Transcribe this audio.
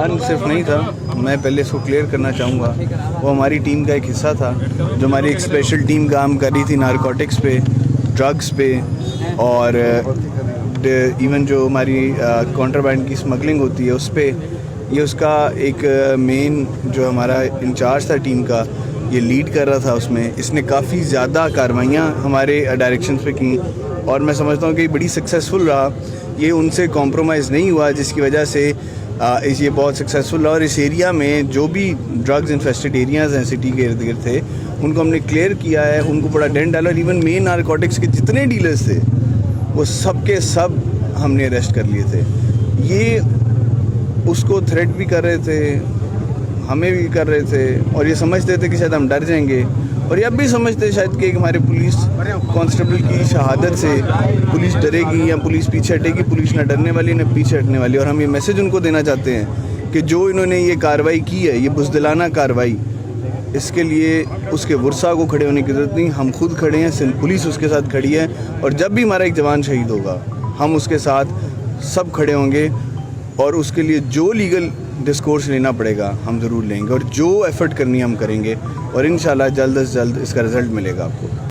جوان صرف نہیں تھا، میں پہلے اس کو کلیئر کرنا چاہوں گا، وہ ہماری ٹیم کا ایک حصہ تھا، جو ہماری ایک اسپیشل ٹیم کام کر رہی تھی نارکوٹکس پہ، ڈرگس پہ، اور ایون جو ہماری کانٹرابینڈ کی اسمگلنگ ہوتی ہے اس پہ. یہ اس کا ایک مین جو ہمارا انچارج تھا ٹیم کا، یہ لیڈ کر رہا تھا. اس نے کافی زیادہ کارروائیاں ہمارے ڈائریکشنز پہ کیں، اور میں سمجھتا ہوں کہ یہ بڑی سکسیزفل رہا. یہ ان سے کمپرومائز نہیں ہوا، جس کی وجہ سے یہ بہت سکسیزفل رہا. اور اس ایریا میں جو بھی ڈرگز انفیسٹڈ ایریاز ہیں سٹی کے ارد گرد تھے، ان کو ہم نے کلیئر کیا ہے، ان کو بڑا ڈینٹ ڈالا. اور ایون مین نارکوٹکس کے جتنے ڈیلرز تھے وہ سب کے سب ہم نے اریسٹ کر لیے تھے. یہ اس کو تھریٹ بھی کر رہے تھے، ہمیں بھی کر رہے تھے، اور یہ سمجھتے تھے کہ شاید ہم ڈر جائیں گے. اور یہ اب بھی سمجھتے شاید کہ ہمارے پولیس کانسٹیبل کی شہادت سے پولیس ڈرے گی یا پولیس پیچھے ہٹے گی. پولیس نہ ڈرنے والی نہ پیچھے ہٹنے والی. اور ہم یہ میسیج ان کو دینا چاہتے ہیں کہ جو انہوں نے یہ کارروائی کی ہے، یہ بزدلانہ کارروائی، اس کے لیے اس کے ورثاء کو کھڑے ہونے کی ضرورت نہیں. ہم خود کھڑے ہیں، سندھ پولیس اس کے ساتھ کھڑی ہے، اور جب بھی ہمارا ایک جوان شہید ہوگا ہم اس کے ساتھ سب کھڑے ہوں گے. اور اس کے لیے جو لیگل ڈسکورس لینا پڑے گا ہم ضرور لیں گے، اور جو ایفرٹ کرنی ہم کریں گے. اور انشاءاللہ جلد از جلد اس کا رزلٹ ملے گا آپ کو.